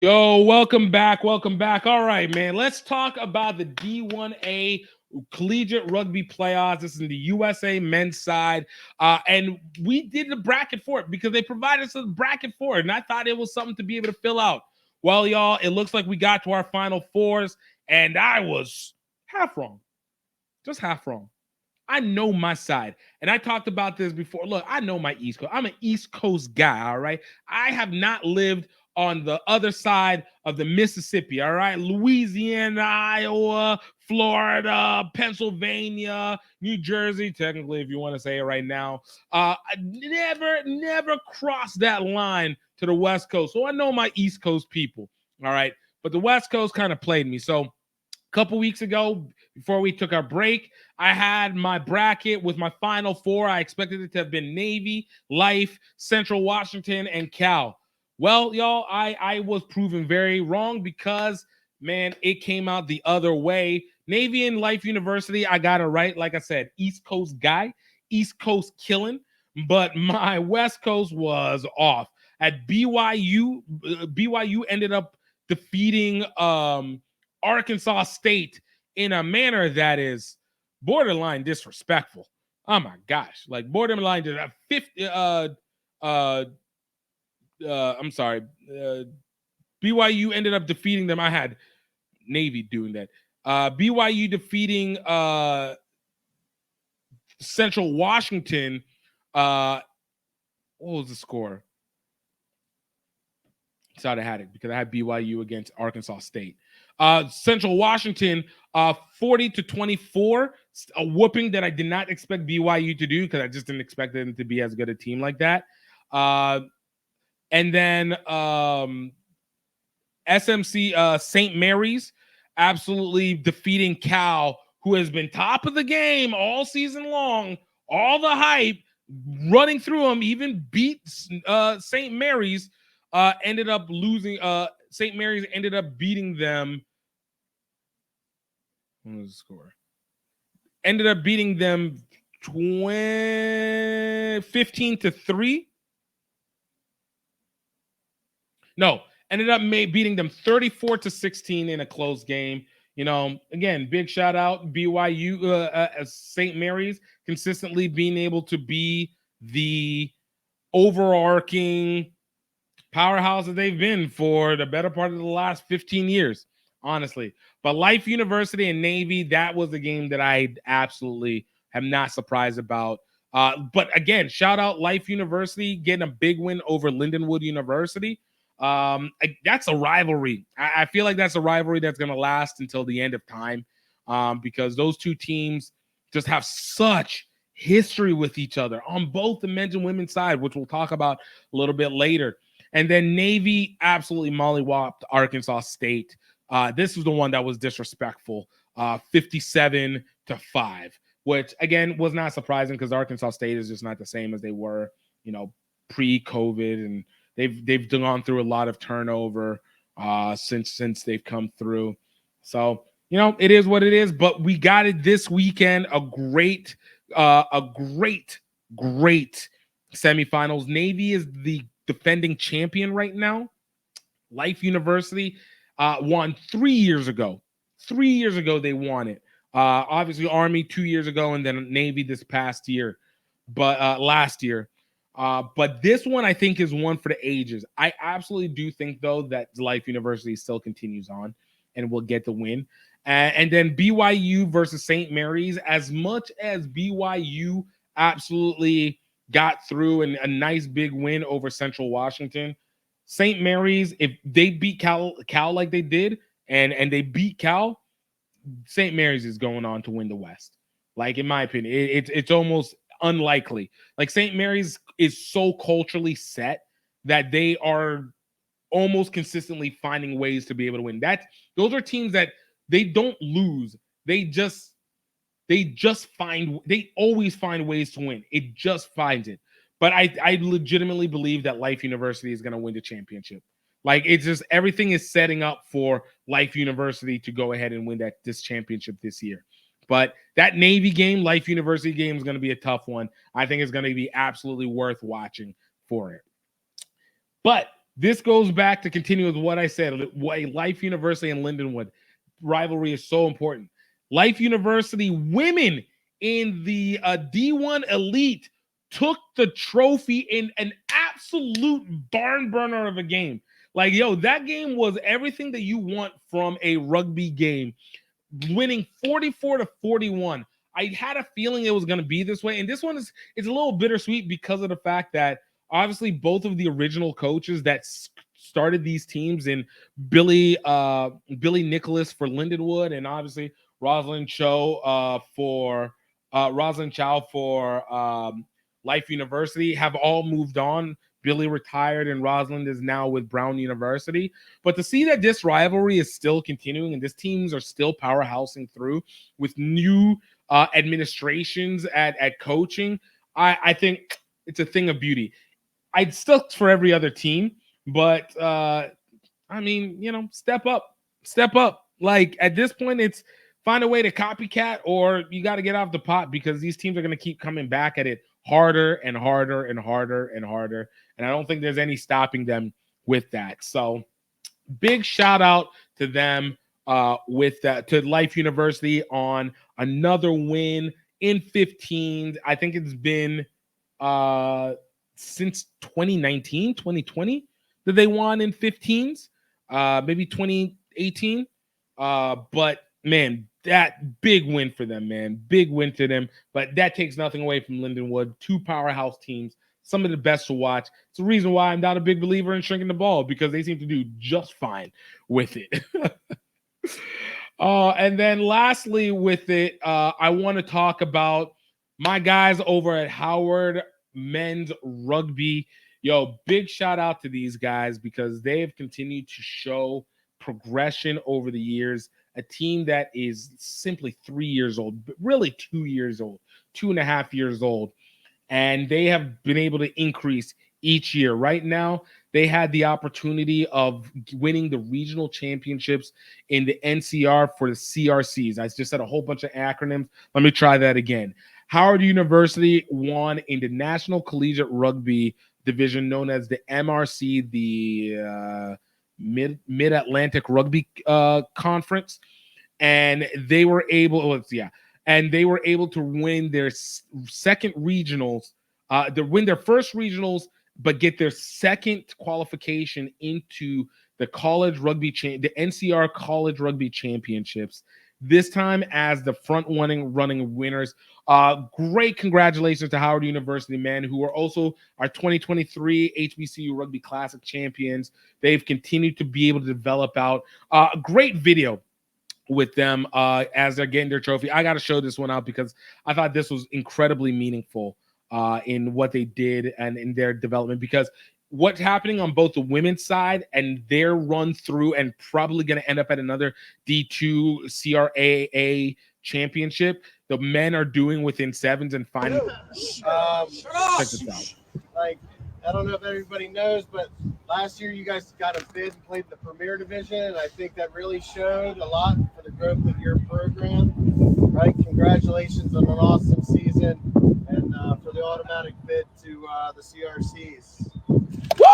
Yo, welcome back. Welcome back. All right, man. Let's talk about the D1A collegiate rugby playoffs. This is the USA men's side. And we did the bracket for it because they provided us a bracket for it. And I thought it was something to be able to fill out. Well, y'all, it looks like we got to our final fours, and I was half wrong. Just half wrong. I know my side. And I talked about this before. Look, I know my East Coast. I'm an East Coast guy, all right? I have not lived on the other side of the Mississippi, all right? Louisiana, Iowa, Florida, Pennsylvania, New Jersey, technically, if you want to say it right now. I never crossed that line to the West Coast. So I know my East Coast people, all right? But the West Coast kind of played me. So couple weeks ago, before we took our break, I had my bracket with my final four. I expected it to have been Navy, Life, Central Washington, and Cal. Well, y'all, I was proven very wrong because, man, it came out the other way. Navy and Life University, I got it right. Like I said, East Coast guy, East Coast killing, but my West Coast was off. At BYU ended up defeating Arkansas State in a manner that is borderline disrespectful. Oh my gosh, like borderline 50 I'm sorry. BYU ended up defeating them. I had Navy doing that. BYU defeating Central Washington. What was the score? Thought I had it because I had BYU against Arkansas State. Central Washington, 40-24, a whooping that I did not expect BYU to do because I just didn't expect them to be as good a team like that. And then SMC St. Mary's absolutely defeating Cal, who has been top of the game all season long, all the hype, running through them, even beat St. Mary's. Ended up losing. St. Mary's ended up beating them. What was the score? Ended up beating them 15-3. No, ended up beating them 34-16 in a close game. You know, again, big shout out BYU as St. Mary's consistently being able to be the overarching powerhouse that they've been for the better part of the last 15 years, honestly. But Life University and Navy, that was the game that I absolutely am not surprised about. But again, shout out Life University getting a big win over Lindenwood University. That's a rivalry. I feel like that's a rivalry that's going to last until the end of time because those two teams just have such history with each other on both the men's and women's side, which we'll talk about a little bit later. And then Navy absolutely mollywopped Arkansas State. This was the one that was disrespectful, 57-5, which again was not surprising because Arkansas State is just not the same as they were, you know, pre-COVID, and they've gone through a lot of turnover since they've come through. So you know it is what it is. But we got it this weekend. A great semifinals. Navy is the defending champion right now. Life University won 3 years ago. 3 years ago, they won it. Obviously, Army 2 years ago, and then Navy this past year, but last year. But this one, I think, is one for the ages. I absolutely do think, though, that Life University still continues on and will get the win. And then BYU versus St. Mary's. As much as BYU absolutely got through and a nice big win over Central Washington, St. Mary's, if they beat Cal like they did, and they beat Cal, St. Mary's is going on to win the West. Like, in my opinion, it's almost unlikely. Like, St. Mary's is so culturally set that they are almost consistently finding ways to be able to win. Those are teams that they don't lose. They always find ways to win. It just finds it. But I legitimately believe that Life University is going to win the championship. Like, it's just everything is setting up for Life University to go ahead and win this championship this year. But that Navy game, Life University game, is going to be a tough one. I think it's going to be absolutely worth watching for it. But This goes back to continue with what I said. Why Life University and Lindenwood rivalry is so important. Life University women in the D1 Elite took the trophy in an absolute barn burner of a game. Like, yo, that game was everything that you want from a rugby game, winning 44-41. I had a feeling it was going to be this way, and this one is a little bittersweet because of the fact that obviously both of the original coaches that started these teams, in Billy Nicholas for Lindenwood, and obviously Rosalind Chow for Life University, have all moved on. Billy retired, and Rosalind is now with Brown University. But to see that this rivalry is still continuing and these teams are still powerhousing through with new administrations at coaching, I think it's a thing of beauty. I'd still for every other team, but I mean, step up. Like at this point, it's find a way to copycat, or you got to get off the pot, because these teams are going to keep coming back at it harder and harder and harder and harder. And I don't think there's any stopping them with that. So big shout out to them with that, to Life University on another win in 15. I think it's been since 2019, 2020 that they won in 15s, maybe 2018. But man, that big win for them, man. Big win to them. But that takes nothing away from Lindenwood. Two powerhouse teams, some of the best to watch. It's the reason why I'm not a big believer in shrinking the ball, because they seem to do just fine with it. And then lastly with it, I want to talk about my guys over at Howard Men's Rugby. Yo, big shout out to these guys, because they have continued to show progression over the years. A team that is simply 3 years old, but really 2 years old, 2.5 years old. And they have been able to increase each year. Right now, they had the opportunity of winning the regional championships in the NCR for the CRCs. I just said a whole bunch of acronyms. Let me try that again. Howard University won in the National Collegiate Rugby division known as the MRC, the Mid-Atlantic Rugby Conference. And they were able, to win their second regionals, win their first regionals, but get their second qualification into the the NCR College Rugby Championships. This time as the running winners. Great congratulations to Howard University, man, who are also our 2023 HBCU Rugby Classic champions. They've continued to be able to develop out a great video with them as they're getting their trophy. I got to show this one out because I thought this was incredibly meaningful in what they did and in their development, because what's happening on both the women's side and their run through and probably going to end up at another D2 CRAA championship, the men are doing within sevens and finding. Check this out. Like, I don't know if everybody knows, but last year you guys got a bid and played the Premier Division, and I think that really showed a lot for the growth of your program. Right? Congratulations on an awesome season, and for the automatic bid to the CRCs. Woo!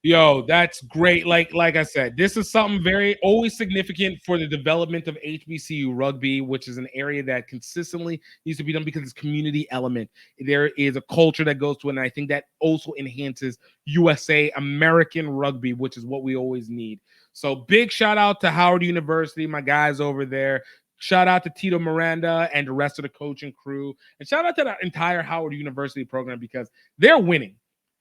Yo, that's great. Like I said, this is something very always significant for the development of HBCU rugby, which is an area that consistently needs to be done because it's community element. There is a culture that goes to it, and I think that also enhances USA American rugby, which is what we always need. So big shout out to Howard University, my guys over there. Shout out to Tito Miranda and the rest of the coaching crew. And shout out to the entire Howard University program, because they're winning.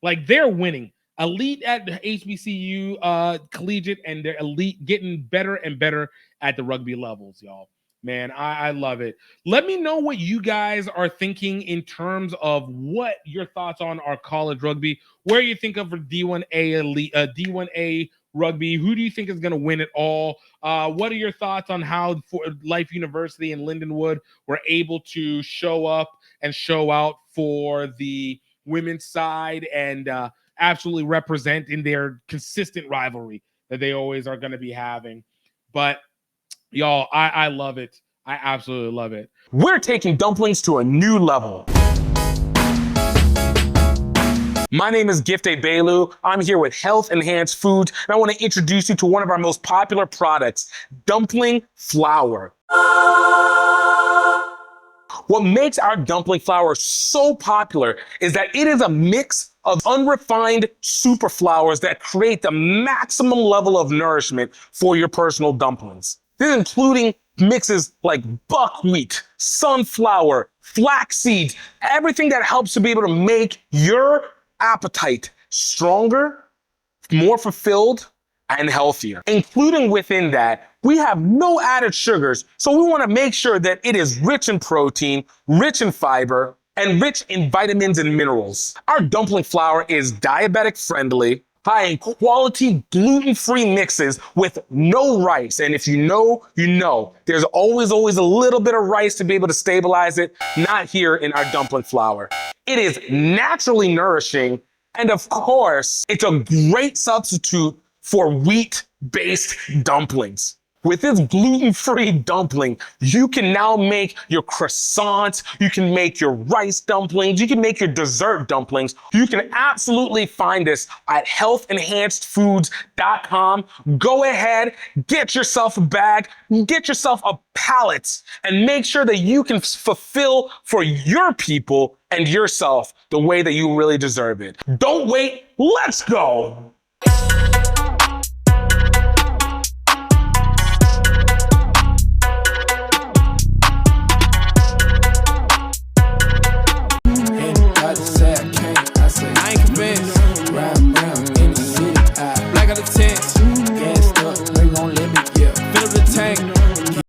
Like, they're winning. Elite at the HBCU collegiate, and they're elite, getting better and better at the rugby levels, y'all. Man, I love it. Let me know what you guys are thinking in terms of what your thoughts on our college rugby, where you think of for D1A elite, D1A rugby. Who do you think is going to win it all? What are your thoughts on how Life University and Lindenwood were able to show up and show out for the women's side and absolutely represent in their consistent rivalry that they always are going to be having? But y'all, I love it. I absolutely love it. We're taking dumplings to a new level. My name is GiftTime Bailu. I'm here with Health Enhanced Foods, and I want to introduce you to one of our most popular products, dumpling flour. What makes our dumpling flour so popular is that it is a mix of unrefined super flours that create the maximum level of nourishment for your personal dumplings. This is including mixes like buckwheat, sunflower, flax seeds, everything that helps to be able to make your appetite stronger, more fulfilled, and healthier. Including within that, we have no added sugars, so we want to make sure that it is rich in protein, rich in fiber, and rich in vitamins and minerals. Our dumpling flour is diabetic friendly, high in quality gluten-free mixes with no rice. And if you know, you know. There's always a little bit of rice to be able to stabilize it. Not here in our dumpling flour. It is naturally nourishing. And of course, it's a great substitute for wheat-based dumplings. With this gluten-free dumpling, you can now make your croissants, you can make your rice dumplings, you can make your dessert dumplings. You can absolutely find this at healthenhancedfoods.com. Go ahead, get yourself a bag, get yourself a pallet, and make sure that you can fulfill for your people and yourself the way that you really deserve it. Don't wait, let's go.